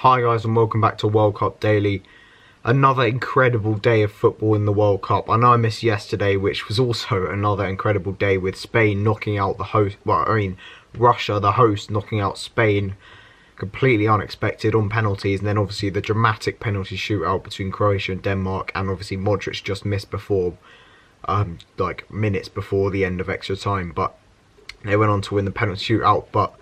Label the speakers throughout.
Speaker 1: Hi guys and welcome back to World Cup Daily. Another incredible day of football in the World Cup. I know I missed yesterday, which was also another incredible day with Spain knocking out the host, Russia, the host, knocking out Spain completely unexpected on penalties, and then obviously the dramatic penalty shootout between Croatia and Denmark, and obviously Modric just missed before, like minutes before the end of extra time, but they went on to win the penalty shootout. But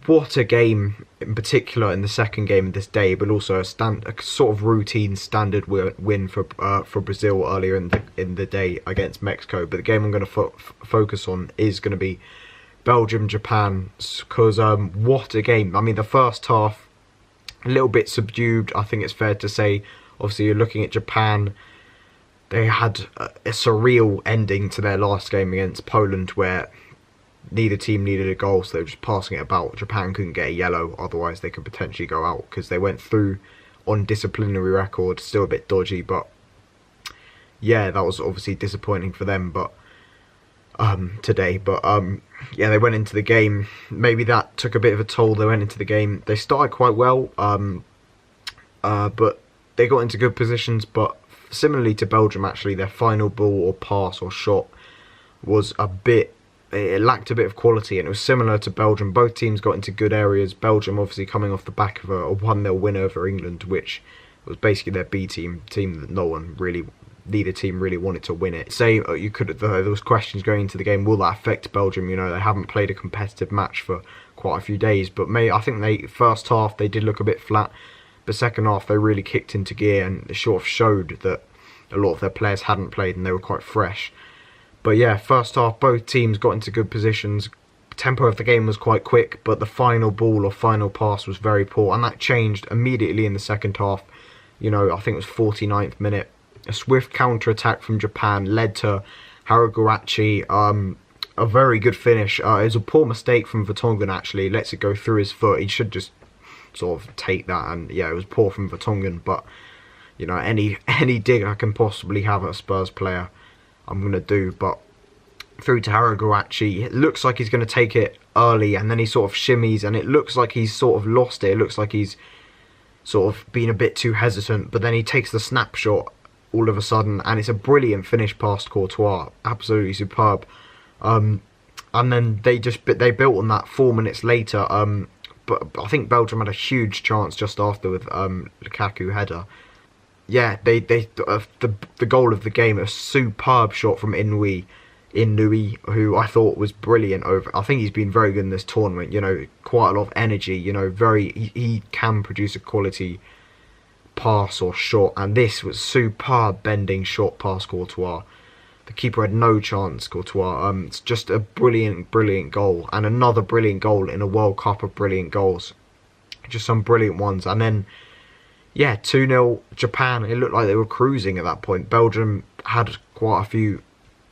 Speaker 1: what a game, in particular in the second game of this day, but also a sort of routine standard win for Brazil earlier in the day against Mexico. But the game I'm going to focus on is going to be Belgium Japan, because what a game. I mean, the first half a little bit subdued, I think it's fair to say. Obviously you're looking at Japan. They had a surreal ending to their last game against Poland, where neither team needed a goal, so they were just passing it about. Japan couldn't get a yellow, otherwise they could potentially go out, because they went through on disciplinary record. Still a bit dodgy, but yeah, that was obviously disappointing for them. But today, but yeah, they went into the game. Maybe that took a bit of a toll. They went into the game. They started quite well, but they got into good positions. But similarly to Belgium, actually, their final ball or pass or shot was it lacked a bit of quality, and it was similar to Belgium. Both teams got into good areas. Belgium obviously coming off the back of a 1-0 win over England, which was basically their B team that neither team really wanted to win it. Say there was questions going into the game, will that affect Belgium? You know, they haven't played a competitive match for quite a few days, but I think first half they did look a bit flat, but second half they really kicked into gear, and it sort of showed that a lot of their players hadn't played and they were quite fresh. But yeah, first half, both teams got into good positions. Tempo of the game was quite quick, but the final ball or final pass was very poor, and that changed immediately in the second half. You know, I think it was 49th minute. A swift counter-attack from Japan led to Hariguchi, a very good finish. It was a poor mistake from Vertonghen, actually. Lets it go through his foot. He should just sort of take that, and yeah, it was poor from Vertonghen. But, you know, any dig I can possibly have at a Spurs player, I'm going to do. But through to Hariguchi, it looks like he's going to take it early, and then he sort of shimmies, and it looks like he's sort of lost it. It looks like he's sort of been a bit too hesitant, but then he takes the snapshot all of a sudden, and it's a brilliant finish past Courtois. Absolutely superb. And then they built on that 4 minutes later. But I think Belgium had a huge chance just after with Lukaku header. Yeah, the goal of the game, a superb shot from Inui, who I thought was brilliant. I think he's been very good in this tournament. You know, quite a lot of energy. You know, he can produce a quality pass or shot, and this was superb bending shot past Courtois. The keeper had no chance, Courtois. It's just a brilliant goal, and another brilliant goal in a World Cup of brilliant goals. Just some brilliant ones, and then yeah, 2-0 Japan. It looked like they were cruising at that point. Belgium had quite a few.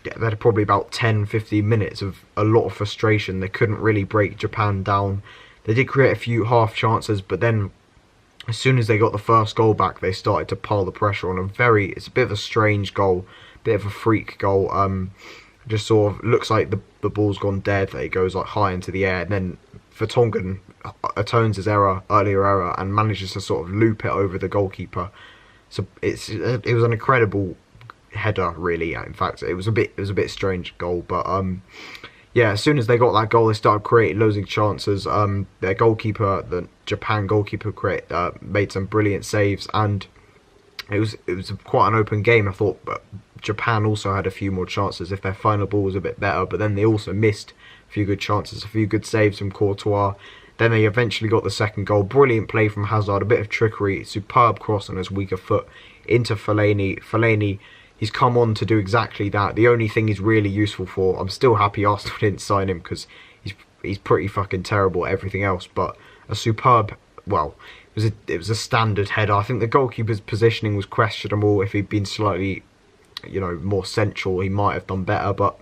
Speaker 1: They had probably about 10-15 minutes of a lot of frustration. They couldn't really break Japan down. They did create a few half chances, but then as soon as they got the first goal back, they started to pile the pressure on. It's a bit of a strange goal, bit of a freak goal. Just sort of looks like the ball's gone dead. That it goes like high into the air, and then Vertonghen atones his earlier error, and manages to sort of loop it over the goalkeeper. So it was an incredible header, really. In fact, it was a bit strange goal, but yeah, as soon as they got that goal, they started creating loads of chances. Their goalkeeper, the Japan goalkeeper, made some brilliant saves, and it was quite an open game. I thought, but Japan also had a few more chances if their final ball was a bit better, but then they also missed a few good chances, a few good saves from Courtois. Then they eventually got the second goal. Brilliant play from Hazard, a bit of trickery, superb cross on his weaker foot into Fellaini. Fellaini, he's come on to do exactly that. The only thing he's really useful for, I'm still happy Arsenal didn't sign him, because he's pretty fucking terrible at everything else, but a superb, well, it was a standard header. I think the goalkeeper's positioning was questionable. If he'd been slightly, you know, more central, he might have done better, but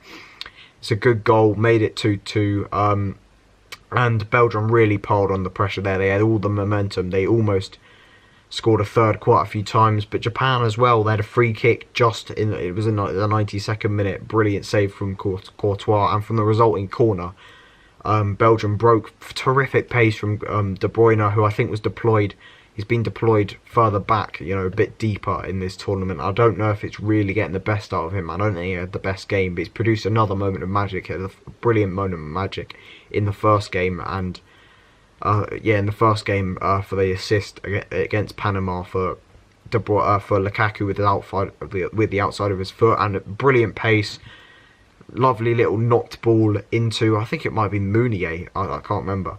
Speaker 1: it's a good goal, made it 2-2, and Belgium really piled on the pressure there. They had all the momentum. They almost scored a third quite a few times, but Japan as well, they had a free kick it was in the 92nd minute, brilliant save from Courtois, and from the resulting corner, Belgium broke terrific pace from De Bruyne, who I think was deployed. He's been deployed further back, you know, a bit deeper in this tournament. I don't know if it's really getting the best out of him. I don't think he had the best game, but he's produced another moment of magic, a brilliant moment of magic in the first game. And in the first game for the assist against Panama for Lukaku with the outside of his foot, and a brilliant pace. Lovely little knocked ball into, I think it might be Mounier, I can't remember.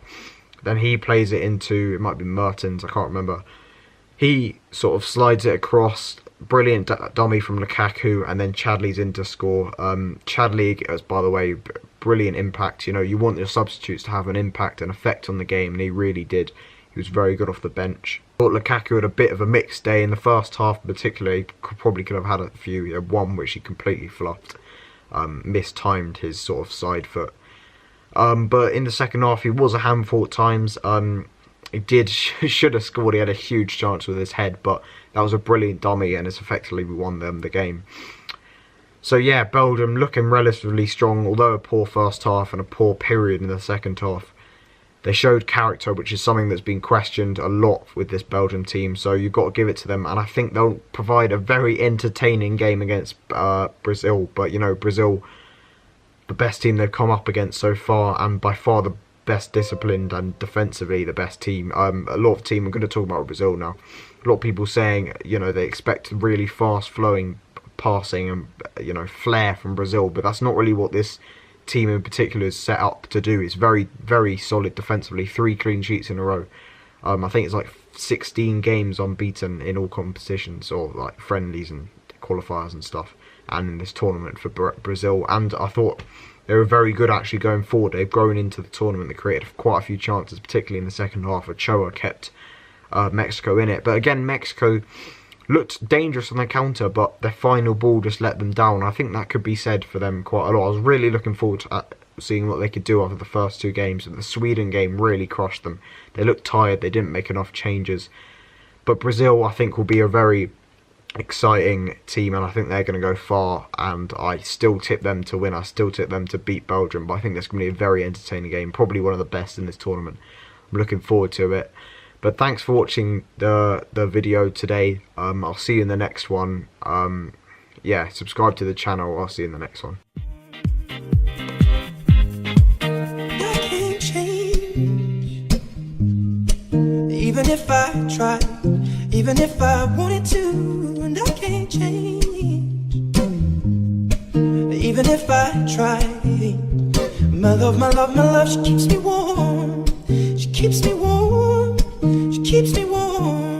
Speaker 1: Then he plays it into, it might be Mertens, I can't remember. He sort of slides it across, brilliant dummy from Lukaku, and then Chadli's in to score. Chadli, as by the way, brilliant impact. You know, you want your substitutes to have an impact and effect on the game, and he really did. He was very good off the bench. I thought Lukaku had a bit of a mixed day in the first half, particularly. Probably could have had a few. He had one which he completely fluffed. Mistimed his sort of side foot. But in the second half, he was a handful at times. He should have scored. He had a huge chance with his head, but that was a brilliant dummy, and it's effectively won them the game. So yeah, Belgium looking relatively strong, although a poor first half and a poor period in the second half. They showed character, which is something that's been questioned a lot with this Belgium team, so you've got to give it to them. And I think they'll provide a very entertaining game against Brazil. But, you know, Brazil, the best team they've come up against so far, and by far the best disciplined and defensively the best team. A lot of team, I'm going to talk about Brazil now. A lot of people saying, you know, they expect really fast-flowing passing and, you know, flair from Brazil, but that's not really what this team in particular is set up to do. It's very, very solid defensively. 3 clean sheets in a row. I think it's like 16 games unbeaten in all competitions, or like friendlies and qualifiers and stuff, and in this tournament for Brazil. And I thought they were very good actually going forward. They've grown into the tournament. They created quite a few chances, particularly in the second half. Ochoa kept Mexico in it. But again, Mexico looked dangerous on their counter, but their final ball just let them down. I think that could be said for them quite a lot. I was really looking forward to seeing what they could do after the first 2 games. The Sweden game really crushed them. They looked tired. They didn't make enough changes. But Brazil, I think, will be a very exciting team, and I think they're going to go far. And I still tip them to win. I still tip them to beat Belgium. But I think that's going to be a very entertaining game. Probably one of the best in this tournament. I'm looking forward to it. But thanks for watching the video today. I'll see you in the next one. Yeah, subscribe to the channel. I'll see you in the next one.
Speaker 2: I can't change, even if I tried, even if I wanted to, and I can't change, even if I tried. My love, my love, my love, she keeps me warm. She keeps me warm. She keeps me warm.